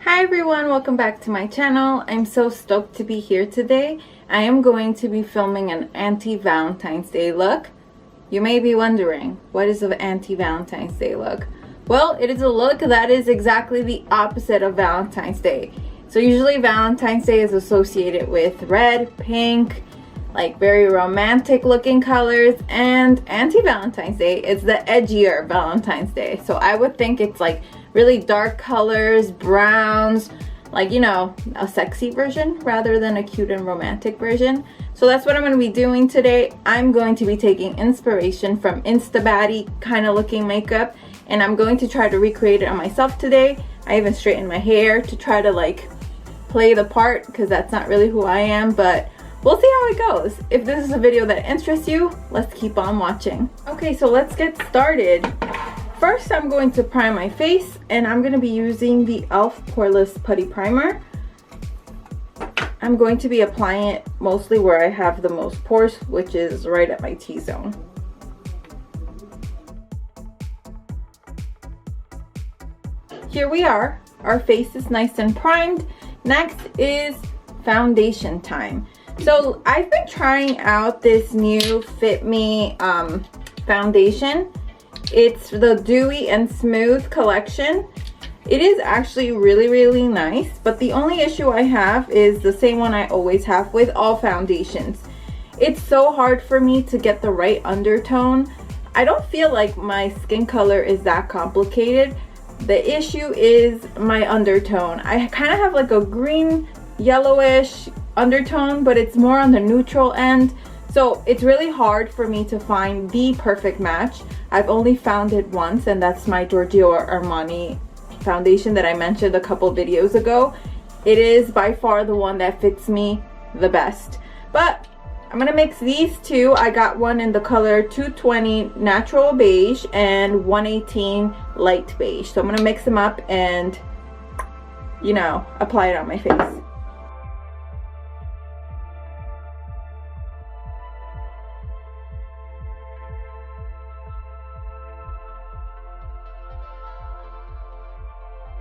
Hi everyone, welcome back to my channel. I'm so stoked to be here today. I am going to be filming an anti-Valentine's Day look. You may be wondering, what is an anti-Valentine's Day look? Well, it is a look that is exactly the opposite of Valentine's Day. So usually Valentine's Day is associated with red, pink, like very romantic looking colors, and anti-Valentine's Day is the edgier Valentine's Day. So I would think it's like really dark colors, browns, like, you know, a sexy version rather than a cute and romantic version. So that's what I'm going to be doing today. I'm going to be taking inspiration from Insta-Baddie kind of looking makeup, and I'm going to try to recreate it on myself today. I even straightened my hair to try to like play the part, because that's not really who I am, but we'll see how it goes. If this is a video that interests you, let's keep on watching. Okay, so let's get started. First, I'm going to prime my face, and I'm going to be using the e.l.f. Poreless Putty Primer. I'm going to be applying it mostly where I have the most pores, which is right at my T-zone. Here we are. Our face is nice and primed. Next is foundation time. So I've been trying out this new Fit Me foundation. It's the Dewy and Smooth collection. It is actually really nice, but the only issue I have is the same one I always have with all foundations. It's so hard for me to get the right undertone. I don't feel like my skin color is that complicated. The issue is my undertone. I kind of have like a green yellowish undertone, but it's more on the neutral end. So it's really hard for me to find the perfect match. I've only found it once, and that's my Giorgio Armani foundation that I mentioned a couple videos ago. It is by far the one that fits me the best. But I'm gonna mix these two. I got one in the color 220 Natural Beige and 118 Light Beige. So I'm gonna mix them up and, you know, apply it on my face.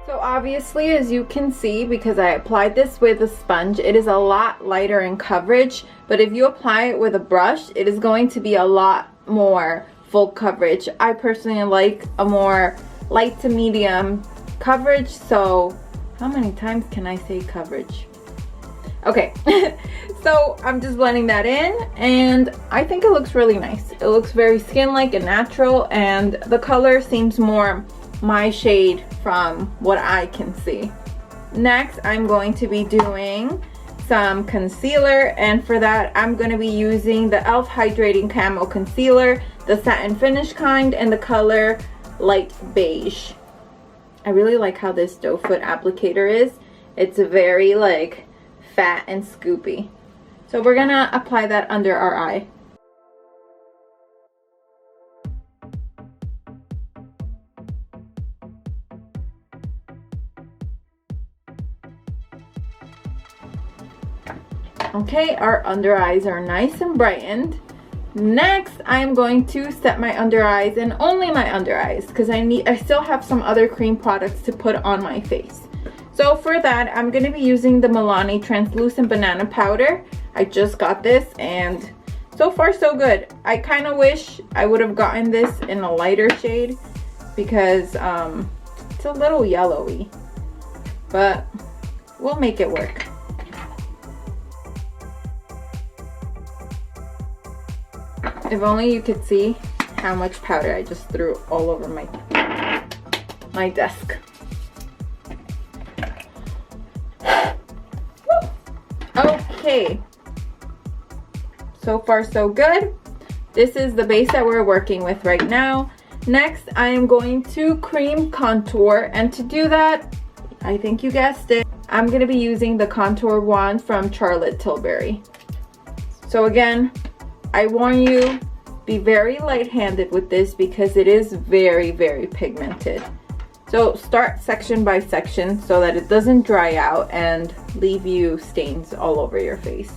So obviously, as you can see, because I applied this with a sponge, it is a lot lighter in coverage, but if you apply it with a brush, it is going to be a lot more full coverage. I personally like a more light to medium coverage, so how many times can I say coverage? Okay, so I'm just blending that in, and I think it looks really nice. It looks very skin-like and natural, and the color seems more my shade from what I can see. Next, I'm going to be doing some concealer, and for that I'm going to be using the e.l.f. Hydrating Camo Concealer, the satin finish kind, in the color Light Beige. I really like how this doe foot applicator is. It's very like fat and scoopy. So we're gonna apply that under our eye. Okay, our under eyes are nice and brightened. Next, I'm going to set my under eyes, and only my under eyes, because I still have some other cream products to put on my face. So for that, I'm going to be using the Milani Translucent Banana Powder. I just got this, and so far so good. I kind of wish I would have gotten this in a lighter shade, because it's a little yellowy, but we'll make it work. If only you could see how much powder I just threw all over my desk. Okay, so far so good. This is the base that we're working with right now. Next, I am going to cream contour, and to do that, I think you guessed it, I'm going to be using the contour wand from Charlotte Tilbury. So again, I warn you, be very light-handed with this because it is very pigmented. So start section by section so that it doesn't dry out and leave you stains all over your face.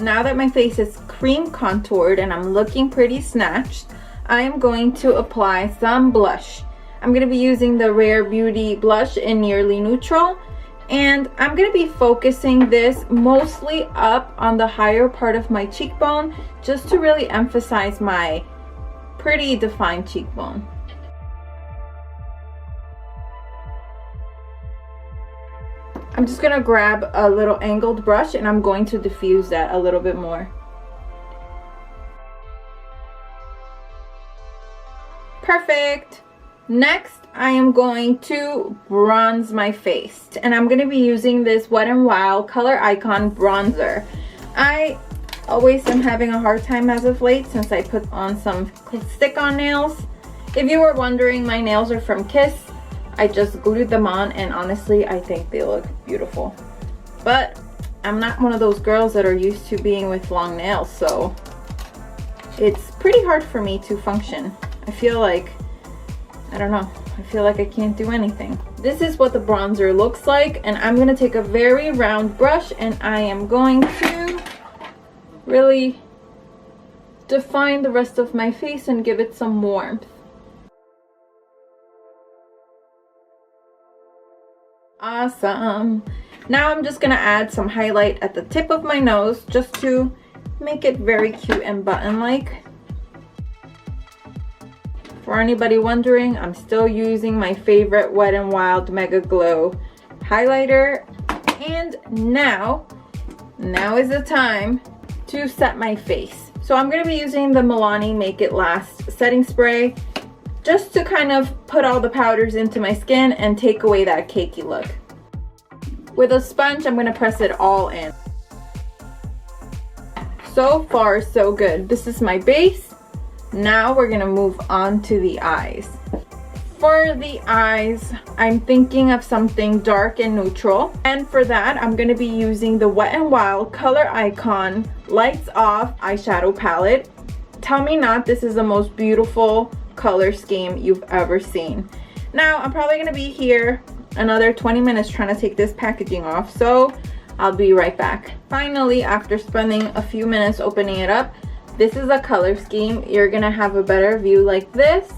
Now that my face is cream contoured and I'm looking pretty snatched, I am going to apply some blush. I'm going to be using the Rare Beauty blush in Nearly Neutral, and I'm going to be focusing this mostly up on the higher part of my cheekbone just to really emphasize my pretty defined cheekbone. I'm just going to grab a little angled brush and I'm going to diffuse that a little bit more. Perfect. Next, I am going to bronze my face, and I'm going to be using this Wet n Wild Color Icon bronzer. I always am having a hard time as of late since I put on some stick-on nails. If you were wondering, my nails are from Kiss. I just glued them on, and honestly, I think they look beautiful. But I'm not one of those girls that are used to being with long nails, so it's pretty hard for me to function. I feel like, I don't know, I feel like I can't do anything. This is what the bronzer looks like, and I'm going to take a very round brush and I am going to really define the rest of my face and give it some warmth. Awesome. Now I'm just going to add some highlight at the tip of my nose just to make it very cute and button-like. For anybody wondering, I'm still using my favorite Wet n Wild Mega Glow highlighter. And now is the time to set my face. So I'm going to be using the Milani Make It Last setting spray just to kind of put all the powders into my skin and take away that cakey look. With a sponge, I'm going to press it all in. So far, so good. This is my base. Now we're gonna move on to the eyes. For the eyes, I'm thinking of something dark and neutral. And for that, I'm gonna be using the Wet n Wild Color Icon Lights Off eyeshadow palette. Tell me not, this is the most beautiful color scheme you've ever seen. Now, I'm probably gonna be here another 20 minutes trying to take this packaging off, so I'll be right back. Finally, after spending a few minutes opening it up, this is a color scheme. You're gonna have a better view like this.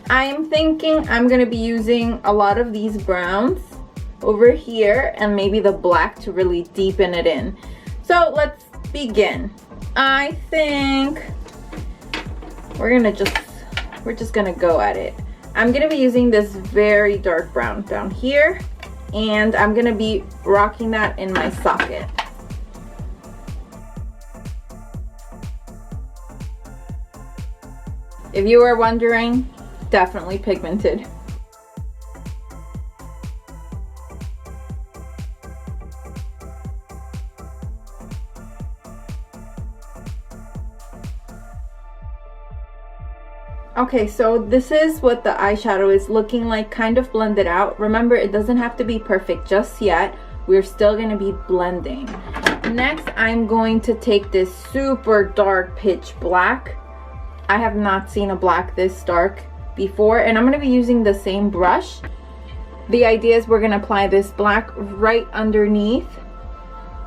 I am thinking I'm gonna be using a lot of these browns over here and maybe the black to really deepen it in. So let's begin. I think we're just gonna go at it. I'm gonna be using this very dark brown down here, and I'm gonna be rocking that in my socket. If you were wondering, definitely pigmented. Okay, so this is what the eyeshadow is looking like, kind of blended out. Remember, it doesn't have to be perfect just yet. We're still going to be blending. Next, I'm going to take this super dark pitch black. I have not seen a black this dark before, and I'm going to be using the same brush. The idea is we're going to apply this black right underneath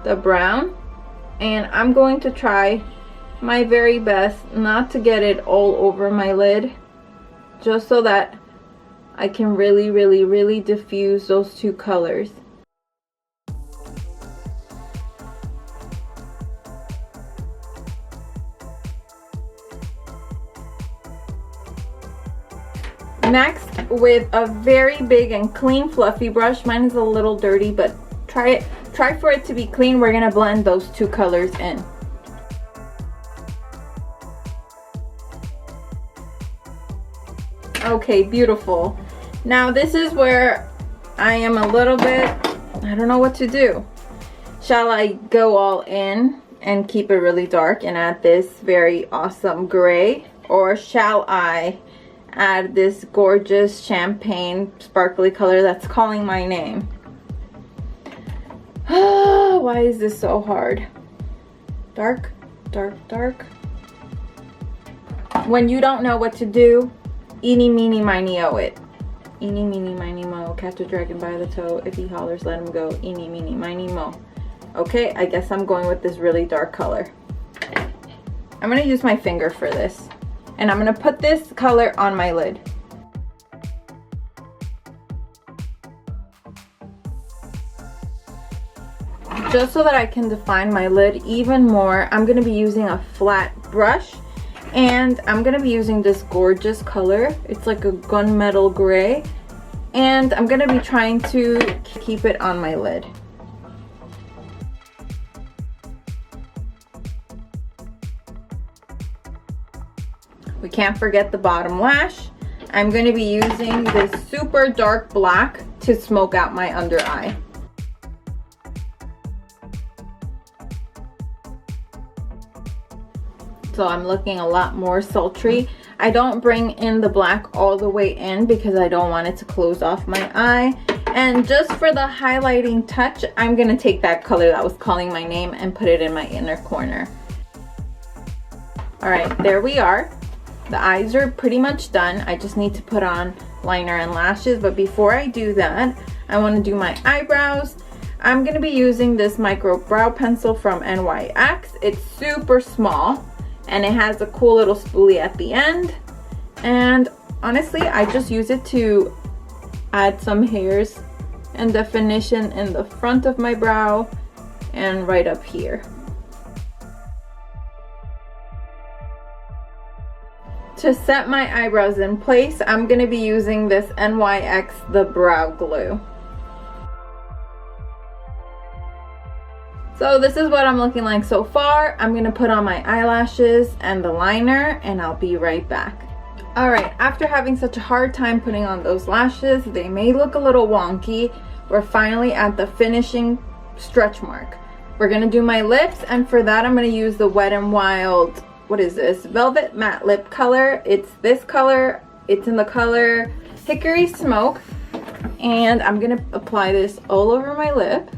the brown, and I'm going to try my very best not to get it all over my lid, just so that I can really diffuse those two colors. Next, with a very big and clean fluffy brush, mine is a little dirty, but try for it to be clean. We're gonna blend those two colors in. Okay, beautiful. Now this is where I am a little bit, I don't know what to do. Shall I go all in and keep it really dark and add this very awesome gray, or shall I add this gorgeous champagne sparkly color that's calling my name? Why is this so hard? Dark, dark, dark. When you don't know what to do, eeny, meeny, miny, oh it. Eeny, meeny, miny, mo. Catch a dragon by the toe. If he hollers, let him go. Eeny, meeny, miny, mo. Okay, I guess I'm going with this really dark color. I'm gonna use my finger for this. And I'm gonna put this color on my lid. Just so that I can define my lid even more, I'm gonna be using a flat brush, and I'm gonna be using this gorgeous color. It's like a gunmetal gray, and I'm gonna be trying to keep it on my lid. We can't forget the bottom lash. I'm gonna be using this super dark black to smoke out my under eye. So I'm looking a lot more sultry. I don't bring in the black all the way in because I don't want it to close off my eye. And just for the highlighting touch, I'm gonna take that color that was calling my name and put it in my inner corner. All right, there we are. The eyes are pretty much done. I just need to put on liner and lashes, but before I do that, I want to do my eyebrows. I'm gonna be using this micro brow pencil from NYX. It's super small, and it has a cool little spoolie at the end. And honestly, I just use it to add some hairs and definition in the front of my brow and right up here. To set my eyebrows in place, I'm going to be using this NYX The Brow Glue. So this is what I'm looking like so far. I'm going to put on my eyelashes and the liner, and I'll be right back. Alright, after having such a hard time putting on those lashes, they may look a little wonky. We're finally at the finishing stretch mark. We're going to do my lips, and for that I'm going to use the Wet n Wild, what is this, Velvet Matte Lip color. It's this color. It's in the color Hickory Smoke, and I'm gonna apply this all over my lip.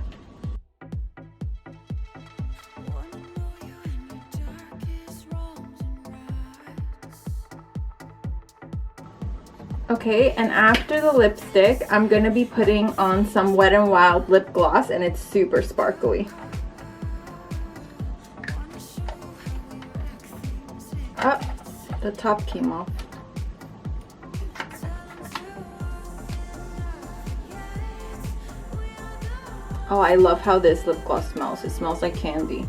Okay, and after the lipstick, I'm gonna be putting on some Wet n Wild lip gloss, and it's super sparkly. Oh, the top came off. Oh, I love how this lip gloss smells. It smells like candy.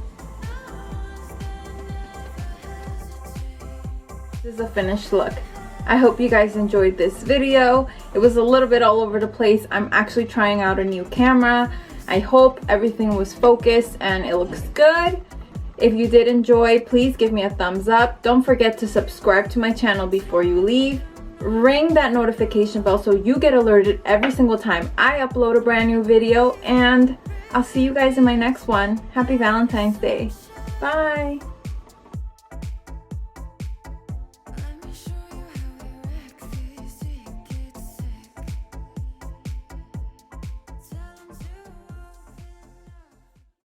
This is a finished look. I hope you guys enjoyed this video. It was a little bit all over the place. I'm actually trying out a new camera. I hope everything was focused and it looks good. If you did enjoy, please give me a thumbs up. Don't forget to subscribe to my channel before you leave. Ring that notification bell so you get alerted every single time I upload a brand new video. And I'll see you guys in my next one. Happy Valentine's Day. Bye.